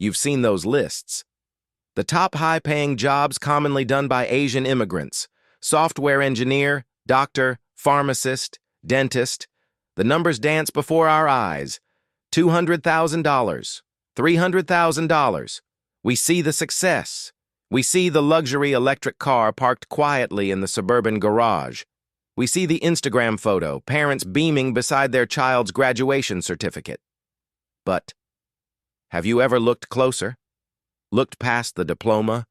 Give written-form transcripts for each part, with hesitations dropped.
You've seen those lists. The top high-paying jobs commonly done by Asian immigrants: software engineer, doctor, pharmacist, dentist. The numbers dance before our eyes. $200,000, $300,000. We see the success. We see the luxury electric car parked quietly in the suburban garage. We see the Instagram photo, parents beaming beside their child's graduation certificate. But have you ever looked closer? Looked past the diploma,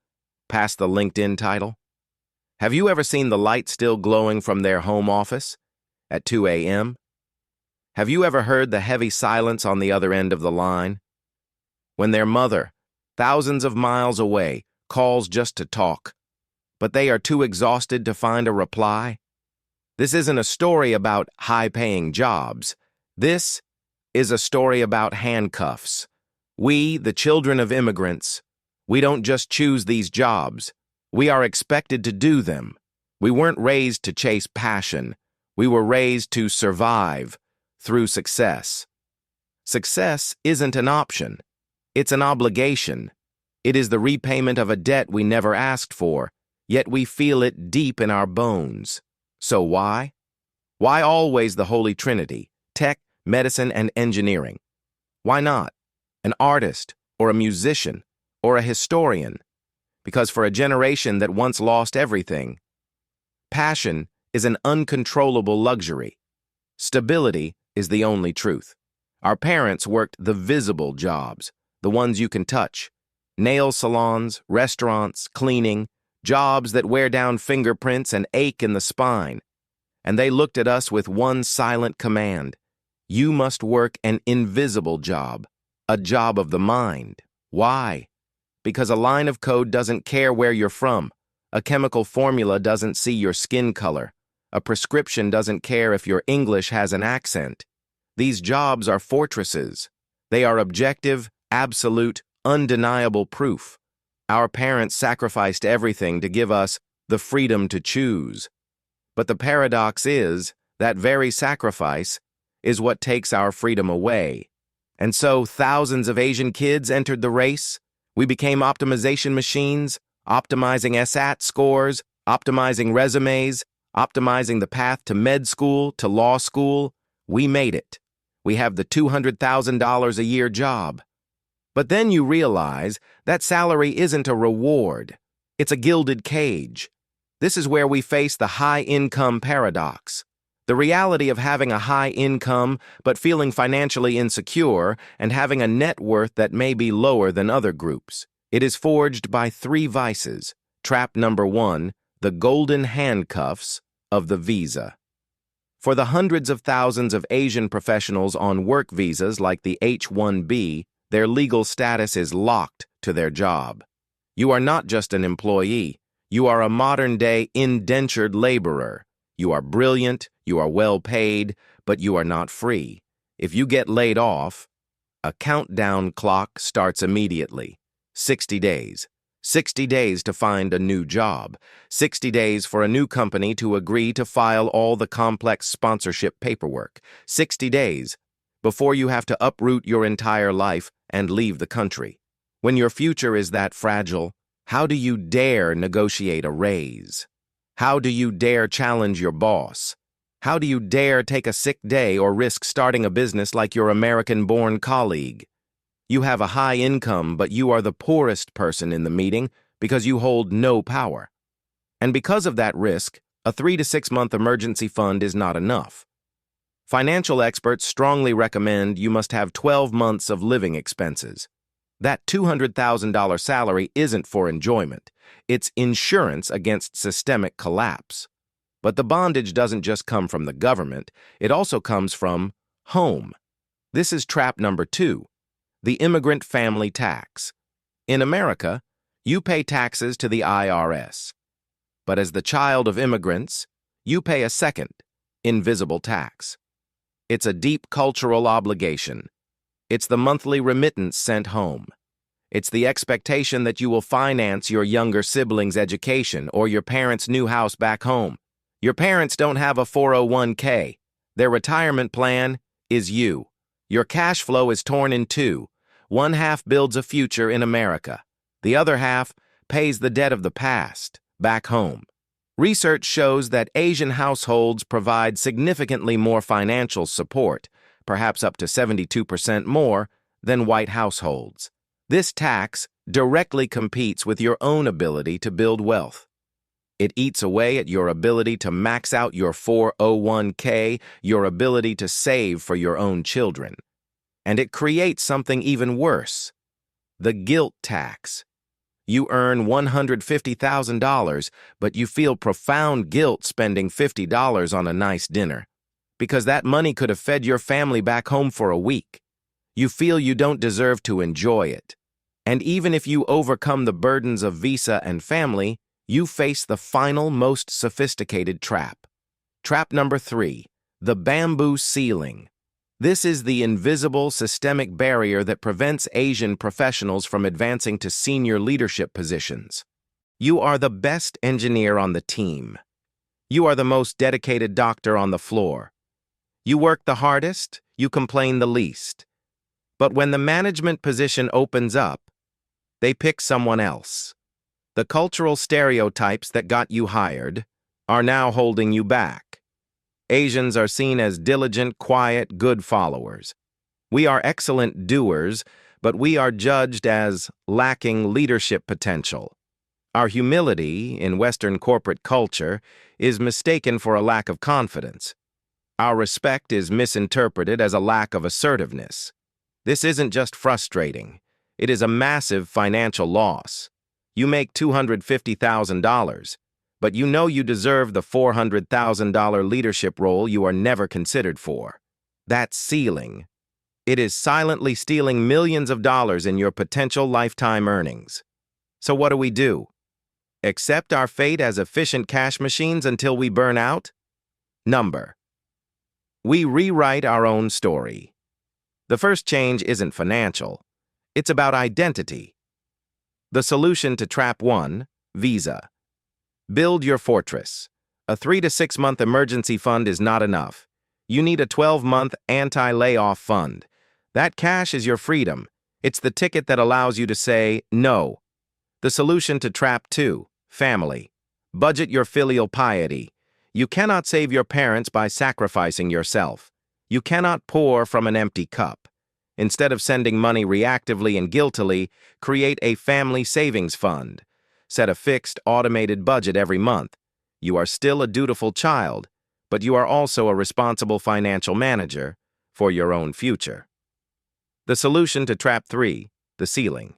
past the LinkedIn title? Have you ever seen the light still glowing from their home office at 2 a.m.? Have you ever heard the heavy silence on the other end of the line? When their mother, thousands of miles away, calls just to talk, but they are too exhausted to find a reply? This isn't a story about high-paying jobs. This is a story about handcuffs. We, the children of immigrants, we don't just choose these jobs. We are expected to do them. We weren't raised to chase passion. We were raised to survive through success. Success isn't an option. It's an obligation. It is the repayment of a debt we never asked for, yet we feel it deep in our bones. So why? Why always the Holy Trinity: tech, medicine, and engineering? Why not an artist, or a musician, or a historian? Because for a generation that once lost everything, passion is an uncontrollable luxury. Stability is the only truth. Our parents worked the visible jobs, the ones you can touch: nail salons, restaurants, cleaning, jobs that wear down fingerprints and ache in the spine. And they looked at us with one silent command: you must work an invisible job, a job of the mind. Why? Because a line of code doesn't care where you're from. A chemical formula doesn't see your skin color. A prescription doesn't care if your English has an accent. These jobs are fortresses. They are objective, absolute, undeniable proof. Our parents sacrificed everything to give us the freedom to choose. But the paradox is that very sacrifice is what takes our freedom away. And so thousands of Asian kids entered the race. We became optimization machines, optimizing SAT scores, optimizing resumes, optimizing the path to med school, to law school. We made it. We have the $200,000 a year job. But then you realize that salary isn't a reward. It's a gilded cage. This is where we face the high-income paradox. The reality of having a high income but feeling financially insecure and having a net worth that may be lower than other groups. It is forged by three vices. Trap number one: the golden handcuffs of the visa. For the hundreds of thousands of Asian professionals on work visas like the H-1B, their legal status is locked to their job. You are not just an employee. You are a modern-day indentured laborer. You are brilliant, you are well paid, but you are not free. If you get laid off, a countdown clock starts immediately. 60 days. 60 days to find a new job. 60 days for a new company to agree to file all the complex sponsorship paperwork. 60 days before you have to uproot your entire life and leave the country. When your future is that fragile, how do you dare negotiate a raise? How do you dare challenge your boss? How do you dare take a sick day or risk starting a business like your American-born colleague? You have a high income, but you are the poorest person in the meeting because you hold no power. And because of that risk, a 3 to 6 month emergency fund is not enough. Financial experts strongly recommend you must have 12 months of living expenses. That $200,000 salary isn't for enjoyment. It's insurance against systemic collapse. But the bondage doesn't just come from the government. It also comes from home. This is trap number two: the immigrant family tax. In America, you pay taxes to the IRS. But as the child of immigrants, you pay a second, invisible tax. It's a deep cultural obligation. It's the monthly remittance sent home. It's the expectation that you will finance your younger sibling's education or your parents' new house back home. Your parents don't have a 401k. Their retirement plan is you. Your cash flow is torn in two. One half builds a future in America. The other half pays the debt of the past, back home. Research shows that Asian households provide significantly more financial support, perhaps up to 72% more, than white households. This tax directly competes with your own ability to build wealth. It eats away at your ability to max out your 401k, your ability to save for your own children. And it creates something even worse: the guilt tax. You earn $150,000, but you feel profound guilt spending $50 on a nice dinner, because that money could have fed your family back home for a week. You feel you don't deserve to enjoy it. And even if you overcome the burdens of visa and family, you face the final, most sophisticated trap. Trap number 3, the bamboo ceiling. This is the invisible systemic barrier that prevents Asian professionals from advancing to senior leadership positions. You are the best engineer on the team. You are the most dedicated doctor on the floor. You work the hardest, you complain the least. But when the management position opens up, they pick someone else. The cultural stereotypes that got you hired are now holding you back. Asians are seen as diligent, quiet, good followers. We are excellent doers, but we are judged as lacking leadership potential. Our humility in Western corporate culture is mistaken for a lack of confidence. Our respect is misinterpreted as a lack of assertiveness. This isn't just frustrating. It is a massive financial loss. You make $250,000, but you know you deserve the $400,000 leadership role you are never considered for. That ceiling. It is silently stealing millions of dollars in your potential lifetime earnings. So what do? Accept our fate as efficient cash machines until we burn out? Number. We rewrite our own story. The first change isn't financial. It's about identity. The solution to Trap 1, Visa. Build your fortress. A 3 to 6 month emergency fund is not enough. You need a 12-month anti-layoff fund. That cash is your freedom. It's the ticket that allows you to say no. The solution to Trap 2, Family. Budget your filial piety. You cannot save your parents by sacrificing yourself. You cannot pour from an empty cup. Instead of sending money reactively and guiltily, create a family savings fund. Set a fixed, automated budget every month. You are still a dutiful child, but you are also a responsible financial manager for your own future. The solution to Trap 3, the ceiling.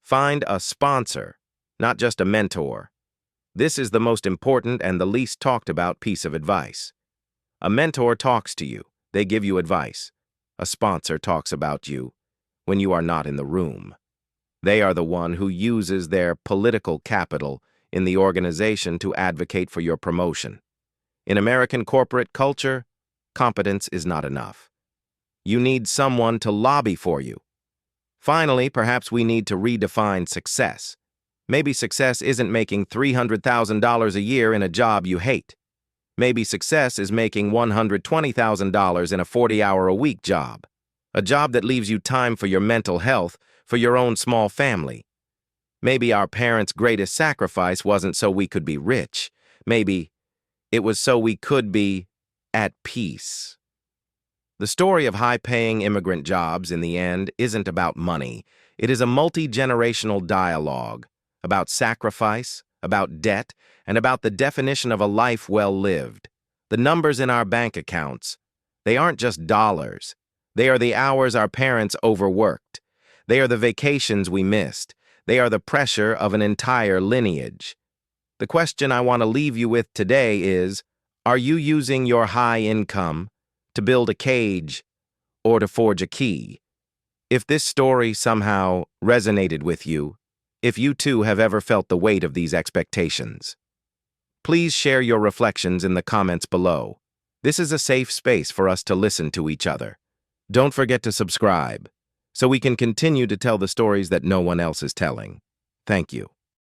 Find a sponsor, not just a mentor. This is the most important and the least talked about piece of advice. A mentor talks to you. They give you advice. A sponsor talks about you when you are not in the room. They are the one who uses their political capital in the organization to advocate for your promotion. In American corporate culture, competence is not enough. You need someone to lobby for you. Finally, perhaps we need to redefine success. Maybe success isn't making $300,000 a year in a job you hate. Maybe success is making $120,000 in a 40-hour-a-week job. A job that leaves you time for your mental health, for your own small family. Maybe our parents' greatest sacrifice wasn't so we could be rich. Maybe it was so we could be at peace. The story of high-paying immigrant jobs, in the end, isn't about money. It is a multi-generational dialogue about sacrifice, about debt, and about the definition of a life well lived. The numbers in our bank accounts, they aren't just dollars. They are the hours our parents overworked. They are the vacations we missed. They are the pressure of an entire lineage. The question I want to leave you with today is, are you using your high income to build a cage or to forge a key? If this story somehow resonated with you, if you too have ever felt the weight of these expectations, please share your reflections in the comments below. This is a safe space for us to listen to each other. Don't forget to subscribe so we can continue to tell the stories that no one else is telling. Thank you.